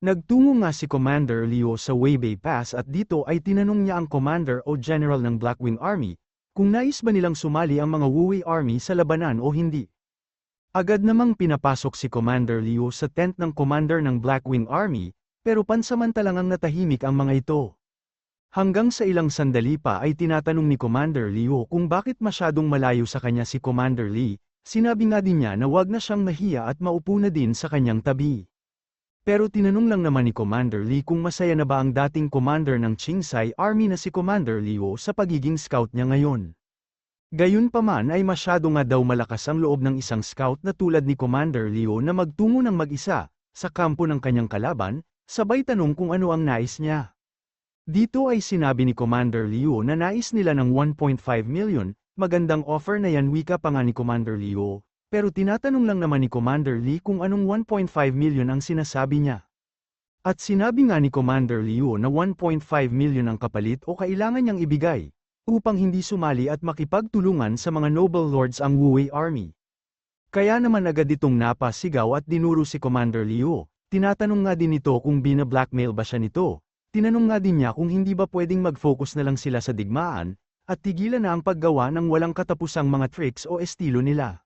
Nagtungo nga si Commander Leo sa Weibei Pass at dito ay tinanong niya ang Commander o General ng Blackwing Army, kung nais ba nilang sumali ang mga Wuwei Army sa labanan o hindi. Agad namang pinapasok si Commander Leo sa tent ng Commander ng Blackwing Army, pero pansamantalang natahimik ang mga ito. Hanggang sa ilang sandali pa ay tinatanong ni Commander Leo kung bakit masyadong malayo sa kanya si Commander Lee, sinabi nga din niya na wag na siyang mahiya at maupo na din sa kanyang tabi. Pero tinanong lang naman ni Commander Lee kung masaya na ba ang dating commander ng Chingsai Army na si Commander Leo sa pagiging scout niya ngayon. Gayunpaman ay masyado nga daw malakas ang loob ng isang scout na tulad ni Commander Leo na magtungo ng mag-isa, sa kampo ng kanyang kalaban, sabay tanong kung ano ang nais niya. Dito ay sinabi ni Commander Leo na nais nila ng 1.5 million, magandang offer na yan wika pa nga ni Commander Leo. Pero tinatanong lang naman ni Commander Lee kung anong 1.5 million ang sinasabi niya. At sinabi nga ni Commander Leo na 1.5 million ang kapalit o kailangan niyang ibigay, upang hindi sumali at makipagtulungan sa mga noble lords ang Wuwei Army. Kaya naman agad itong napasigaw at dinuro si Commander Leo, tinatanong nga din ito kung bina-blackmail ba siya nito, tinanong nga din niya kung hindi ba pwedeng mag-focus na lang sila sa digmaan, at tigilan na ang paggawa ng walang katapusang mga tricks o estilo nila.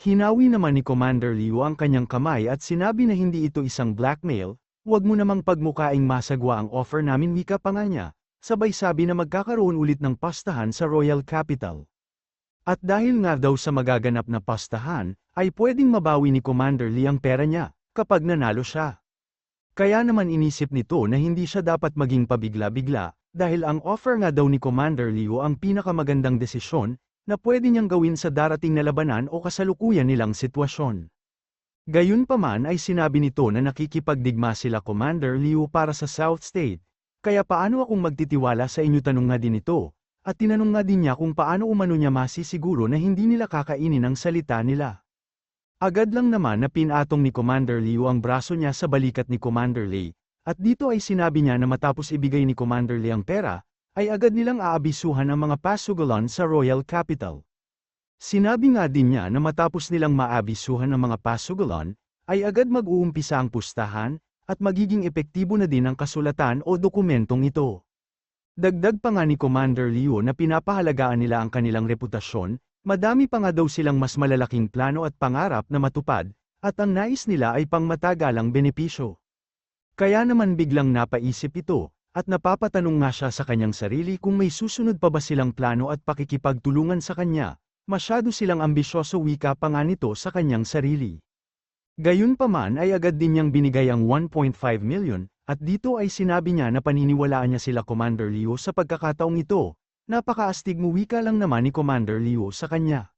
Hinawi naman ni Commander Leo ang kanyang kamay at sinabi na hindi ito isang blackmail, huwag mo namang pagmukaing masagwa ang offer namin wika pa nga niya, sabay sabi na magkakaroon ulit ng pastahan sa Royal Capital. At dahil nga daw sa magaganap na pastahan, ay pwedeng mabawi ni Commander Lee ang pera niya, kapag nanalo siya. Kaya naman inisip nito na hindi siya dapat maging pabigla-bigla, dahil ang offer nga daw ni Commander Leo ang pinakamagandang desisyon, na pwede niyang gawin sa darating na labanan o kasalukuyan nilang sitwasyon. Gayunpaman ay sinabi nito na nakikipagdigma sila Commander Leo para sa South State, kaya paano akong magtitiwala sa inyo tanong nga din ito, at tinanong nga din niya kung paano umano niya masisiguro na hindi nila kakainin ang salita nila. Agad lang naman na pinatong ni Commander Leo ang braso niya sa balikat ni Commander Lee, at dito ay sinabi niya na matapos ibigay ni Commander Lee ang pera, ay agad nilang aabisuhan ang mga pasugalan sa Royal Capital. Sinabi nga din niya na matapos nilang maabisuhan ang mga pasugalan, ay agad mag-uumpisa ang pustahan, at magiging epektibo na din ang kasulatan o dokumentong ito. Dagdag pa nga ni Commander Leo na pinapahalagaan nila ang kanilang reputasyon, madami pa nga daw silang mas malalaking plano at pangarap na matupad, at ang nais nila ay pangmatagalang benepisyo. Kaya naman biglang napaisip ito, at napapatanong nga siya sa kanyang sarili kung may susunod pa ba silang plano at pakikipagtulungan sa kanya, masyado silang ambisyoso wika pa nga nito sa kanyang sarili. Gayunpaman ay agad din niyang binigay ang 1.5 million, at dito ay sinabi niya na paniniwalaan niya sila Commander Leo sa pagkakataong ito, napakaastig mo wika lang naman ni Commander Leo sa kanya.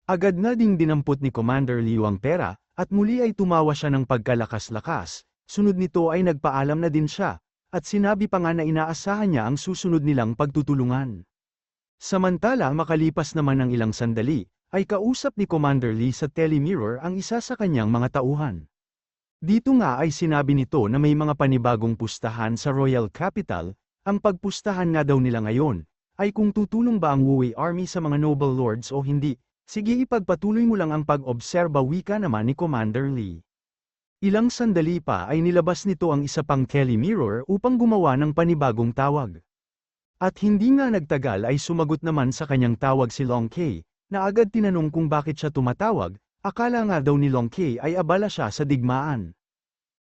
Agad na ding dinampot ni Commander Leo ang pera, at muli ay tumawa siya ng pagkalakas-lakas, sunod nito ay nagpaalam na din siya, at sinabi pa nga na inaasahan niya ang susunod nilang pagtutulungan. Samantala makalipas naman ng ilang sandali, ay kausap ni Commander Lee sa telemirror ang isa sa kanyang mga tauhan. Dito nga ay sinabi nito na may mga panibagong pustahan sa Royal Capital, ang pagpustahan nga daw nila ngayon, ay kung tutulong ba ang Wuwei Army sa mga noble lords o hindi, sige ipagpatuloy mo lang ang pag-obserba wika naman ni Commander Lee. Ilang sandali pa ay nilabas nito ang isa pang telemirror upang gumawa ng panibagong tawag. At hindi nga nagtagal ay sumagot naman sa kanyang tawag si Long Kay, na agad tinanong kung bakit siya tumatawag, akala nga daw ni Long Kay ay abala siya sa digmaan.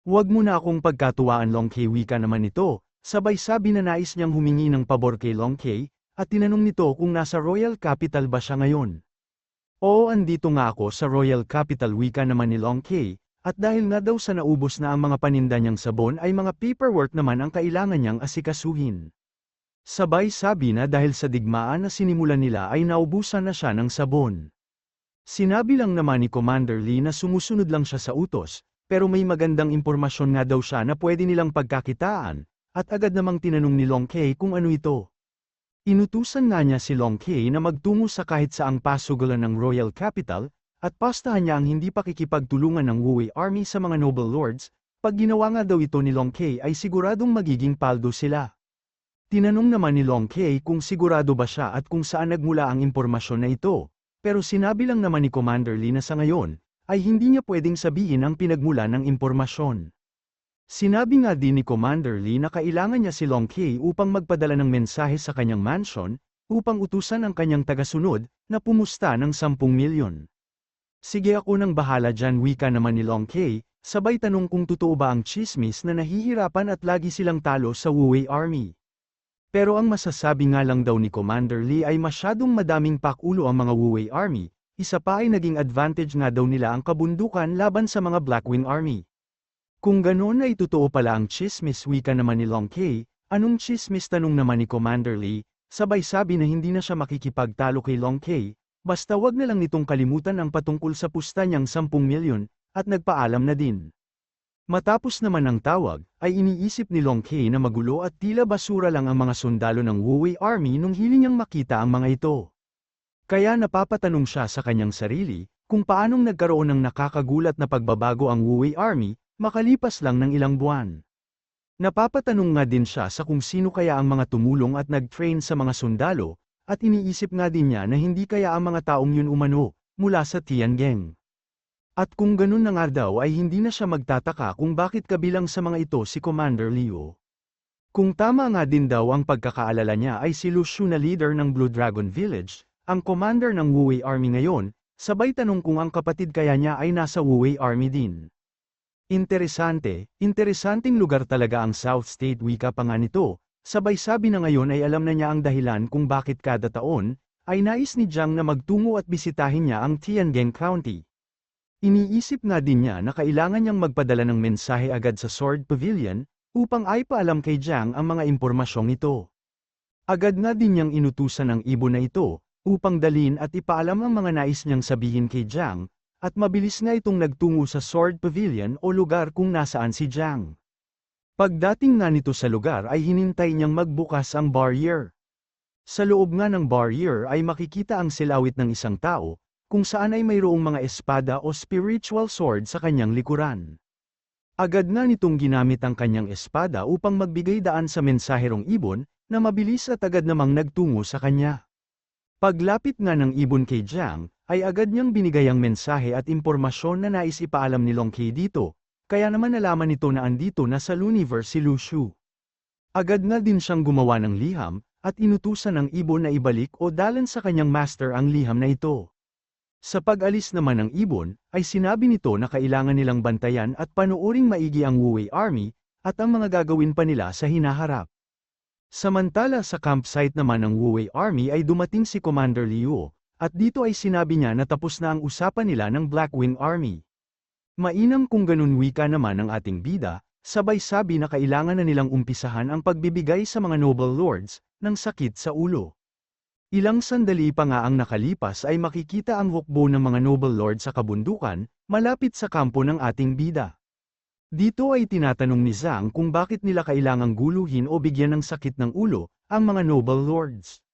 Huwag mo na akong pagkatuwaan Long Kay wika naman ito, sabay sabi na nais niyang humingi ng pabor kay Long Kay, at tinanong nito kung nasa Royal Capital ba siya ngayon. Oo andito nga ako sa Royal Capital wika naman ni Long Kay. At dahil nga daw sa naubos na ang mga paninda niyang sabon ay mga paperwork naman ang kailangan niyang asikasuhin. Sabay sabi na dahil sa digmaan na sinimulan nila ay naubusan na siya ng sabon. Sinabi lang naman ni Commander Lee na sumusunod lang siya sa utos, pero may magandang impormasyon nga daw siya na pwede nilang pagkakitaan, at agad namang tinanong ni Long Kay kung ano ito. Inutusan nga niya si Long Kay na magtungo sa kahit saang pasugalan ng Royal Capital, at pastahan niya ang hindi pakikipagtulungan ng Wuwei Army sa mga noble lords, pag ginawa nga daw ito ni Long Kay ay siguradong magiging paldo sila. Tinanong naman ni Long Kay kung sigurado ba siya at kung saan nagmula ang impormasyon na ito, pero sinabi lang naman ni Commander Lee na sa ngayon, ay hindi niya pwedeng sabihin ang pinagmula ng impormasyon. Sinabi nga din ni Commander Lee na kailangan niya si Long Kei upang magpadala ng mensahe sa kanyang mansion, upang utusan ang kanyang tagasunod, na pumusta ng 10 milyon. Sige ako nang bahala dyan, wika naman ni Long Kei, sabay tanong kung totoo ba ang chismis na nahihirapan at lagi silang talo sa Wu Wei Army. Pero ang masasabi nga lang daw ni Commander Lee ay masyadong madaming pakulo ang mga Wu Wei Army, isa pa ay naging advantage nga daw nila ang kabundukan laban sa mga Blackwing Army. Kung ganoon ay totoo pala ang chismis, wika naman ni Long Kei, anong chismis, tanong naman ni Commander Lee, sabay sabi na hindi na siya makikipagtalo kay Long Kei, basta wag na lang nitong kalimutan ang patungkol sa pusta niyang 10 milyon, at nagpaalam na din. Matapos naman ang tawag, ay iniisip ni Long Kei na magulo at tila basura lang ang mga sundalo ng Wu Wei Army nung hiling niyang makita ang mga ito. Kaya napapatanong siya sa kanyang sarili, kung paanong nagkaroon ng nakakagulat na pagbabago ang Wu Wei Army, makalipas lang ng ilang buwan. Napapatanong nga din siya sa kung sino kaya ang mga tumulong at nag-train sa mga sundalo, at iniisip nga din niya na hindi kaya ang mga taong yun umano, mula sa Tianjin. At kung ganun na nga daw ay hindi na siya magtataka kung bakit kabilang sa mga ito si Commander Liu. Kung tama nga din daw ang pagkakaalala niya ay si Lu Shu na leader ng Blue Dragon Village, ang commander ng Wu Wei Army ngayon, sabay tanong kung ang kapatid kaya niya ay nasa Wu Wei Army din. Interesanteng lugar talaga ang South State, wika pa nga nito, sabay sabi na ngayon ay alam na niya ang dahilan kung bakit kada taon, ay nais ni Jiang na magtungo at bisitahin niya ang Tianjin County. Iniisip nga din niya na kailangan niyang magpadala ng mensahe agad sa Sword Pavilion, upang ay paalam kay Jiang ang mga impormasyong ito. Agad nga din niyang inutusan ang ibon na ito, upang dalhin at ipaalam ang mga nais niyang sabihin kay Jiang, at mabilis nga itong nagtungo sa Sword Pavilion o lugar kung nasaan si Jiang. Pagdating nga nito sa lugar ay hinintay niyang magbukas ang barrier. Sa loob nga ng barrier ay makikita ang silawit ng isang tao, kung saan ay mayroong mga espada o spiritual sword sa kanyang likuran. Agad nga nitong ginamit ang kanyang espada upang magbigay daan sa mensaherong ibon, na mabilis at agad namang nagtungo sa kanya. Paglapit nga ng ibon kay Jiang, ay agad niyang binigay ang mensahe at impormasyon na nais ipaalam ni Long Kei dito, kaya naman nalaman nito na andito na sa Luniverse si Lu Shu. Agad na din siyang gumawa ng liham, at inutusan ng ibon na ibalik o dalhin sa kanyang master ang liham na ito. Sa pag-alis naman ng ibon, ay sinabi nito na kailangan nilang bantayan at panuoring maigi ang Wu Wei Army, at ang mga gagawin pa nila sa hinaharap. Samantala sa campsite naman ng Wu Wei Army ay dumating si Commander Liu, at dito ay sinabi niya na tapos na ang usapan nila ng Blackwing Army. Mainam kung ganun, wika naman ng ating bida, sabay sabi na kailangan na nilang umpisahan ang pagbibigay sa mga noble lords, ng sakit sa ulo. Ilang sandali pa nga ang nakalipas ay makikita ang hukbo ng mga noble lords sa kabundukan, malapit sa kampo ng ating bida. Dito ay tinatanong ni Zhang kung bakit nila kailangang guluhin o bigyan ng sakit ng ulo, ang mga noble lords.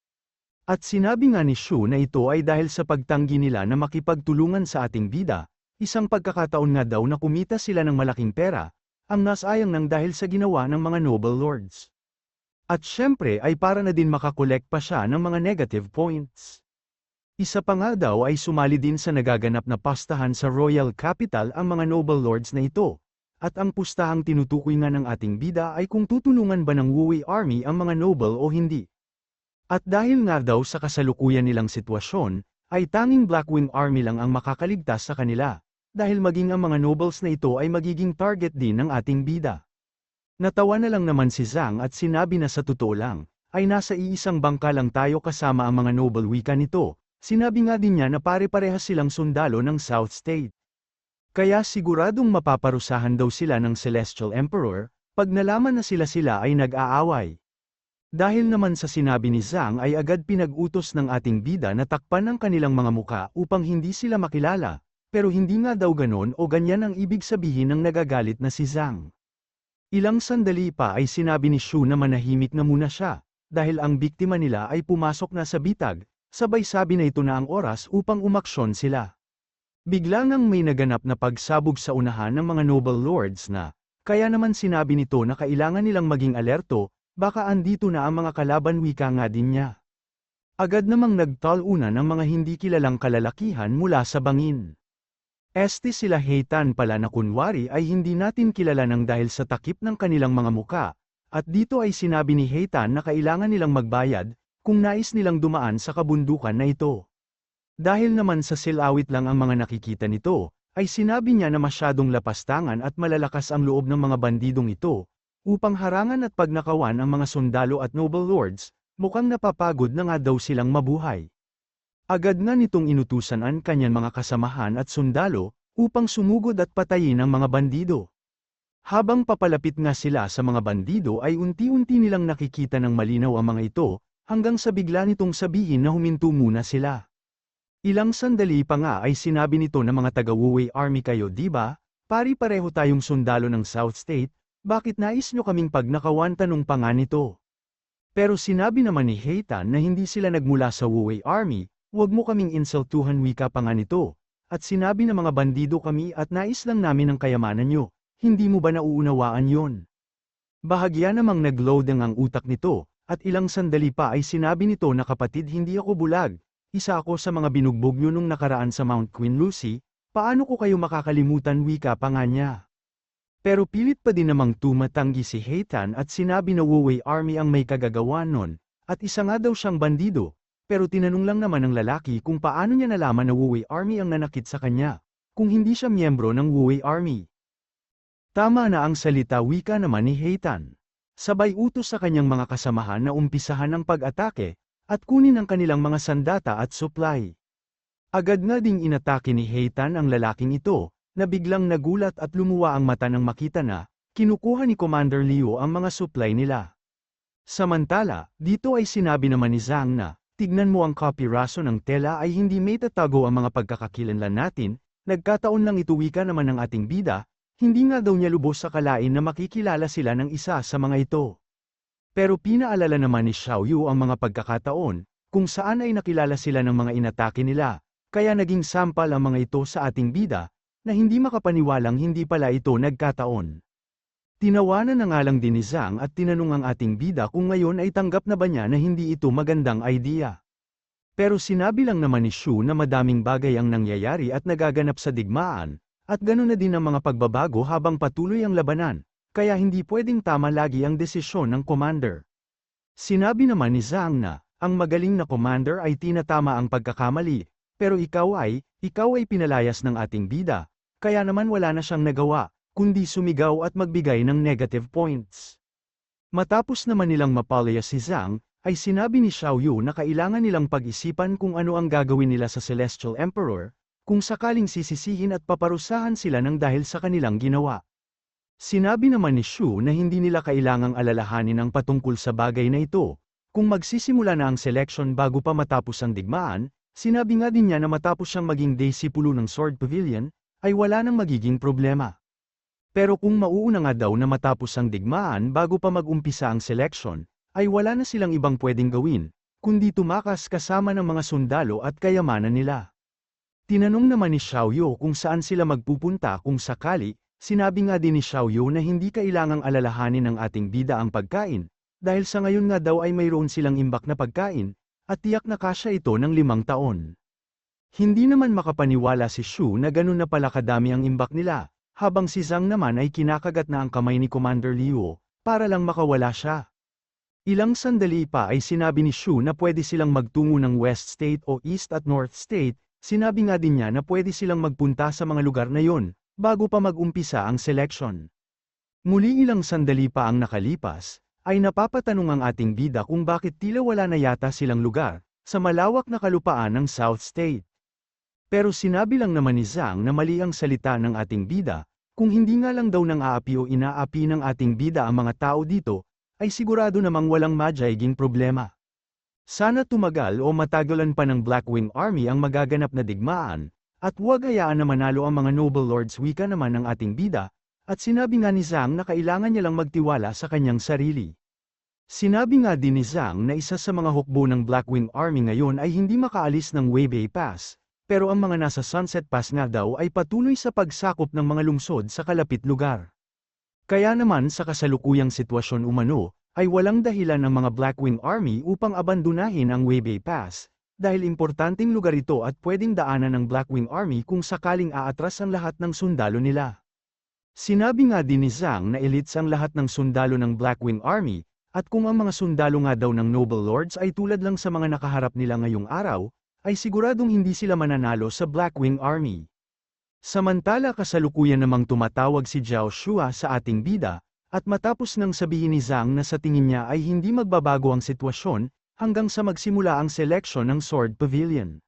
At sinabi nga ni Shu na ito ay dahil sa pagtanggi nila na makipagtulungan sa ating bida, isang pagkakataon nga daw na kumita sila ng malaking pera, ang nasayang nang dahil sa ginawa ng mga noble lords. At syempre ay para na din makakolek pa siya ng mga negative points. Isa pa nga daw ay sumali din sa nagaganap na pastahan sa Royal Capital ang mga noble lords na ito, at ang pustahang tinutukoy nga ng ating bida ay kung tutulungan ba ng Wu Wei Army ang mga noble o hindi. At dahil nga daw sa kasalukuyan nilang sitwasyon, ay tanging Blackwing Army lang ang makakaligtas sa kanila, dahil maging ang mga nobles na ito ay magiging target din ng ating bida. Natawa na lang naman si Zhang at sinabi na sa totoo lang, ay nasa iisang bangka lang tayo kasama ang mga noble, wika nito, sinabi nga din niya na pare-parehas silang sundalo ng South State. Kaya siguradong mapaparusahan daw sila ng Celestial Emperor, pag nalaman na sila ay nag-aaway. Dahil naman sa sinabi ni Zhang ay agad pinag-utos ng ating bida na takpan ang kanilang mga muka upang hindi sila makilala, pero hindi nga daw ganon o ganyan ang ibig sabihin ng nagagalit na si Zhang. Ilang sandali pa ay sinabi ni Shu na manahimik na muna siya, dahil ang biktima nila ay pumasok na sa bitag, sabay sabi na ito na ang oras upang umaksyon sila. Bigla ngang may naganap na pagsabog sa unahan ng mga noble lords na, kaya naman sinabi nito na kailangan nilang maging alerto, baka andito na ang mga kalaban, wika nga din niya. Agad namang nagtaluna ng mga hindi kilalang kalalakihan mula sa bangin. Este sila Heitan pala na kunwari ay hindi natin kilala ng dahil sa takip ng kanilang mga muka, at dito ay sinabi ni Heitan na kailangan nilang magbayad, kung nais nilang dumaan sa kabundukan na ito. Dahil naman sa silawit lang ang mga nakikita nito, ay sinabi niya na masyadong lapastangan at malalakas ang loob ng mga bandidong ito, upang harangan at pagnakawan ang mga sundalo at noble lords, mukhang napapagod na nga daw silang mabuhay. Agad nga nitong inutusan ang kanyang mga kasamahan at sundalo, upang sumugod at patayin ang mga bandido. Habang papalapit nga sila sa mga bandido ay unti-unti nilang nakikita ng malinaw ang mga ito, hanggang sa bigla nitong sabihin na huminto muna sila. Ilang sandali pa nga ay sinabi nito na mga taga-Wuwei Army kayo diba? Pari-pareho tayong sundalo ng South State, bakit nais nyo kaming pagnakawan tanong pa nga nito. Pero sinabi naman ni Heitan na hindi sila nagmula sa Wuwei Army, huwag mo kaming insultuhan wika pa nga nito, at sinabi ng mga bandido kami at nais lang namin ang kayamanan nyo, hindi mo ba nauunawaan yon? Bahagya namang nag-loading ang utak nito, at ilang sandali pa ay sinabi nito na kapatid hindi ako bulag, isa ako sa mga binugbog nyo nung nakaraan sa Mount Queen Lucy, paano ko kayo makakalimutan wika pa nga niya. Pero pilit pa din namang tumatanggi si Heitan at sinabi na Wuwei Army ang may kagagawa nun, at isa nga daw siyang bandido. Pero tinanong lang naman ng lalaki kung paano niya nalaman na Wuwei Army ang nanakit sa kanya, kung hindi siya miyembro ng Wuwei Army. Tama na ang salita wika naman ni Heitan. Sabay utos sa kanyang mga kasamahan na umpisahan ang pag-atake, at kunin ang kanilang mga sandata at supply. Agad nga ding inatake ni Heitan ang lalaking ito, na biglang nagulat at lumuwa ang mata nang makita na, kinukuha ni Commander Liu ang mga supply nila. Samantala, dito ay sinabi naman ni Zhang na, tignan mo ang kapiraso ng tela ay hindi may tatago ang mga pagkakakilanlan natin, nagkataon lang ito wika naman ng ating bida, hindi nga daw niya lubos sa kalain na makikilala sila ng isa sa mga ito. Pero pinaalala naman ni Xiao Yu ang mga pagkakataon, kung saan ay nakilala sila ng mga inatake nila, kaya naging sampal ang mga ito sa ating bida, na hindi makapaniwalang hindi pala ito nagkataon. Tinawanan na nga lang din ni Zhang at tinanong ang ating bida kung ngayon ay tanggap na ba niya na hindi ito magandang idea. Pero sinabi lang naman ni Shu na madaming bagay ang nangyayari at nagaganap sa digmaan, at ganoon na din ang mga pagbabago habang patuloy ang labanan, kaya hindi pwedeng tama lagi ang desisyon ng commander. Sinabi naman ni Zhang na, ang magaling na commander ay tinatama ang pagkakamali, pero ikaw ay pinalayas ng ating bida, kaya naman wala na siyang nagawa, kundi sumigaw at magbigay ng negative points. Matapos naman nilang mapalayas si Zhang, ay sinabi ni Xiao Yu na kailangan nilang pag-isipan kung ano ang gagawin nila sa Celestial Emperor, kung sakaling sisisihin at paparusahan sila ng dahil sa kanilang ginawa. Sinabi naman ni Shu na hindi nila kailangang alalahanin ang patungkol sa bagay na ito, kung magsisimula na ang selection bago pa matapos ang digmaan, sinabi nga din niya na matapos siyang maging disipulo ng Sword Pavilion, ay wala nang magiging problema. Pero kung mauuna nga daw na matapos ang digmaan bago pa mag-umpisa ang selection, ay wala na silang ibang pwedeng gawin, kundi tumakas kasama ng mga sundalo at kayamanan nila. Tinanong naman ni Xiao Yu kung saan sila magpupunta kung sakali, sinabi nga din ni Xiao Yu na hindi kailangang alalahanin ng ating bida ang pagkain, dahil sa ngayon nga daw ay mayroon silang imbak na pagkain, at tiyak na kasya ito ng 5 taon. Hindi naman makapaniwala si Shu na ganun na pala kadami ang imbak nila. Habang si Zhang naman ay kinakagat na ang kamay ni Commander Liu, para lang makawala siya. Ilang sandali pa ay sinabi ni Shu na pwede silang magtungo ng West State o East at North State, sinabi nga din niya na pwede silang magpunta sa mga lugar na yon, bago pa mag-umpisa ang selection. Muli ilang sandali pa ang nakalipas, ay napapatanong ang ating bida kung bakit tila wala na yata silang lugar, sa malawak na kalupaan ng South State. Pero sinabi lang naman ni Zhang na mali ang salita ng ating bida, kung hindi nga lang daw nang aapi o inaapi ng ating bida ang mga tao dito, ay sigurado namang walang madyayiging problema. Sana tumagal o matagalan pa ng Blackwing Army ang magaganap na digmaan, at huwag hayaan na manalo ang mga noble lords wika naman ng ating bida, at sinabi nga ni Zhang na kailangan niya lang magtiwala sa kanyang sarili. Sinabi nga din ni Zhang na isa sa mga hukbo ng Blackwing Army ngayon ay hindi makaalis ng Weibei Pass, pero ang mga nasa Sunset Pass nga daw ay patuloy sa pagsakop ng mga lungsod sa kalapit lugar. Kaya naman sa kasalukuyang sitwasyon umano, ay walang dahilan ng mga Blackwing Army upang abandonahin ang Weibei Pass, dahil importanteng lugar ito at pwedeng daanan ng Blackwing Army kung sakaling aatras ang lahat ng sundalo nila. Sinabi nga din ni Zhang na elites ang lahat ng sundalo ng Blackwing Army, at kung ang mga sundalo nga daw ng Noble Lords ay tulad lang sa mga nakaharap nila ngayong araw, ay siguradong hindi sila mananalo sa Blackwing Army. Samantala kasalukuyan namang tumatawag si Zhao Shua sa ating bida, at matapos nang sabihin ni Zhang na sa tingin niya ay hindi magbabago ang sitwasyon, hanggang sa magsimula ang seleksyon ng Sword Pavilion,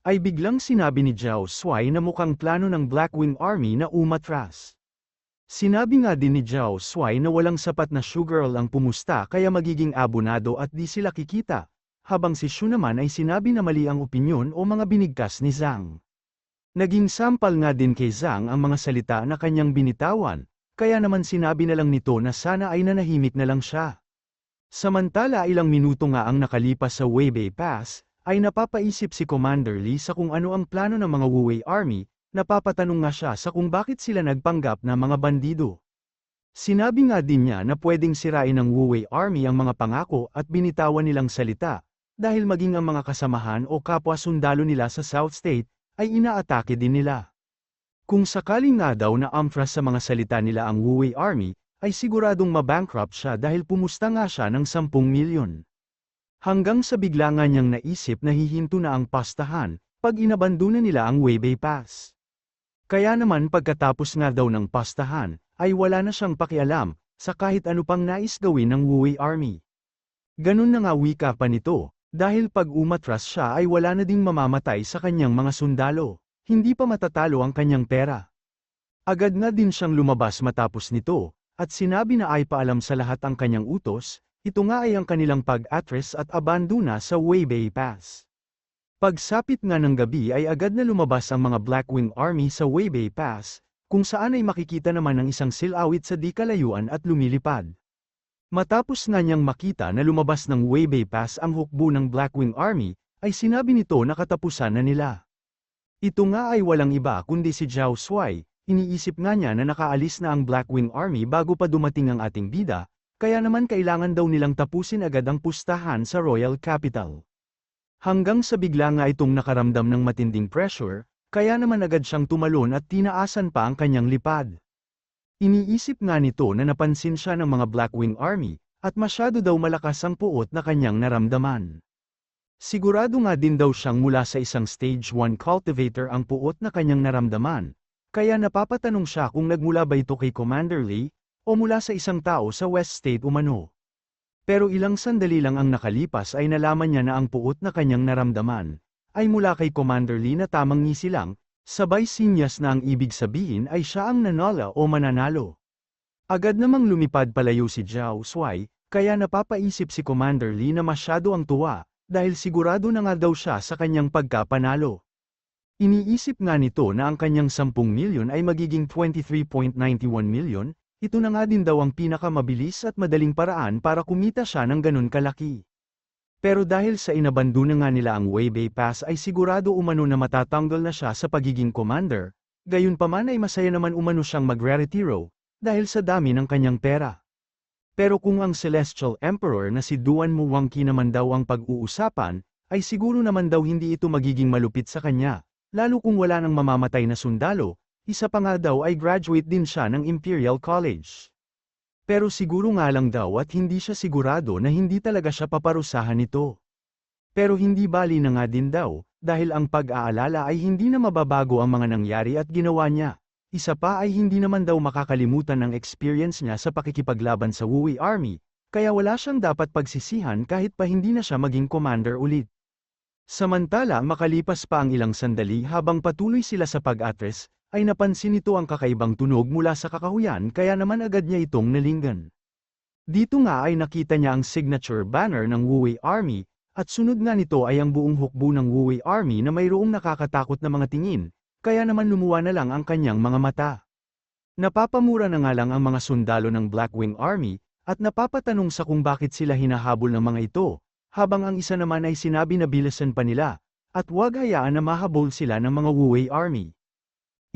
ay biglang sinabi ni Zhao Shuai na mukhang plano ng Blackwing Army na umatras. Sinabi nga din ni Zhao Shuai na walang sapat na Shugirl ang pumusta kaya magiging abonado at di sila kikita, habang si Shu naman ay sinabi na mali ang opinyon o mga binigkas ni Zhang. Naging sampal nga din kay Zhang ang mga salita na kanyang binitawan, kaya naman sinabi na lang nito na sana ay nanahimik na lang siya. Samantala ilang minuto nga ang nakalipas sa Weibei Pass, ay napapaisip si Commander Lee sa kung ano ang plano ng mga Wuwei Army, napapatanong nga siya sa kung bakit sila nagpanggap na mga bandido. Sinabi nga din niya na pwedeng sirain ng Wuwei Army ang mga pangako at binitawan nilang salita, dahil maging ang mga kasamahan o kapwa sundalo nila sa South State, ay inaatake din nila. Kung sakaling nga daw na amfras sa mga salita nila ang Wuwei Army, ay siguradong mabankrupt siya dahil pumusta nga siya ng 10 milyon. Hanggang sa bigla nga niyang naisip na hihinto na ang pastahan, pag inabandona nila ang Weibei Pass. Kaya naman pagkatapos nga daw ng pastahan, ay wala na siyang pakialam, sa kahit ano pang nais gawin ng Wuwei Army. Ganun na nga wika pa nito, dahil pag umatras siya ay wala na ding mamamatay sa kanyang mga sundalo, hindi pa matatalo ang kanyang pera. Agad nga din siyang lumabas matapos nito, at sinabi na ay paalam sa lahat ang kanyang utos, ito nga ay ang kanilang pag-atras at abandona sa Weibei Pass. Pagsapit nga ng gabi ay agad na lumabas ang mga Blackwing Army sa Weibei Pass, kung saan ay makikita naman ang isang silawit sa di kalayuan at lumilipad. Matapos nga niyang makita na lumabas ng Weibei Pass ang hukbo ng Blackwing Army, ay sinabi nito na katapusan na nila. Ito nga ay walang iba kundi si Zhao Shuai. Iniisip nga niya na nakaalis na ang Blackwing Army bago pa dumating ang ating bida, kaya naman kailangan daw nilang tapusin agad ang pustahan sa Royal Capital. Hanggang sa bigla nga itong nakaramdam ng matinding pressure, kaya naman agad siyang tumalon at tinaasan pa ang kanyang lipad. Iniisip nga nito na napansin siya ng mga Blackwing Army, at masyado daw malakas ang puot na kanyang naramdaman. Sigurado nga din daw siyang mula sa isang Stage 1 cultivator ang puot na kanyang naramdaman. Kaya napapatanong siya kung nagmula ba ito kay Commander Lee, o mula sa isang tao sa West State umano. Pero ilang sandali lang ang nakalipas ay nalaman niya na ang puot na kanyang naramdaman, ay mula kay Commander Lee na tamang ngisi lang, sabay sinyas na ang ibig sabihin ay siya ang nanala o mananalo. Agad namang lumipad palayo si Zhao Shuai, kaya napapaisip si Commander Lee na masyado ang tuwa, dahil sigurado na nga daw siya sa kanyang pagkapanalo. Iniisip nga nito na ang kanyang 10 milyon ay magiging 23.91 milyon, ito na nga din daw ang pinakamabilis at madaling paraan para kumita siya ng ganun kalaki. Pero dahil sa inabandona nga nila ang Weibei Pass ay sigurado umano na matatanggal na siya sa pagiging commander, gayunpaman ay masaya naman umano siyang magre-retiro, dahil sa dami ng kanyang pera. Pero kung ang Celestial Emperor na si Duan Muwangqi naman daw ang pag-uusapan, ay siguro naman daw hindi ito magiging malupit sa kanya. Lalo kung wala nang mamamatay na sundalo, isa pa nga daw ay graduate din siya ng Imperial College. Pero siguro nga lang daw at hindi siya sigurado na hindi talaga siya paparusahan nito. Pero hindi bali na nga din daw, dahil ang pag-aalala ay hindi na mababago ang mga nangyari at ginawa niya. Isa pa ay hindi naman daw makakalimutan ang experience niya sa pakikipaglaban sa Wuwei Army, kaya wala siyang dapat pagsisihan kahit pa hindi na siya maging commander ulit. Samantala makalipas pa ang ilang sandali habang patuloy sila sa pag-atres, ay napansin nito ang kakaibang tunog mula sa kakahuyan kaya naman agad niya itong nalinggan. Dito nga ay nakita niya ang signature banner ng Wuwei Army, at sunod nga nito ay ang buong hukbo ng Wuwei Army na mayroong nakakatakot na mga tingin, kaya naman lumuwa na lang ang kanyang mga mata. Napapamura na nga lang ang mga sundalo ng Blackwing Army, at napapatanong sa kung bakit sila hinahabol ng mga ito. Habang ang isa naman ay sinabi na bilisan pa nila, at huwag hayaan na mahabol sila ng mga Wuwei Army.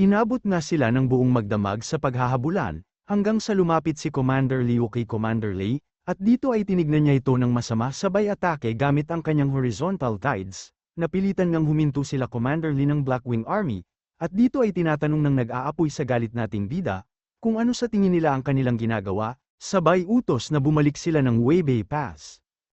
Inabot nga sila ng buong magdamag sa paghahabulan, hanggang sa lumapit si Commander Liu kay Commander Lee, At dito ay tinignan niya ito ng masama sabay atake gamit ang kanyang horizontal tides, napilitan ngang huminto sila Commander Lee ng Blackwing Army, at dito ay tinatanong ng nag-aapoy sa galit nating bida, kung ano sa tingin nila ang kanilang ginagawa, sabay utos na bumalik sila ng Weibei Pass.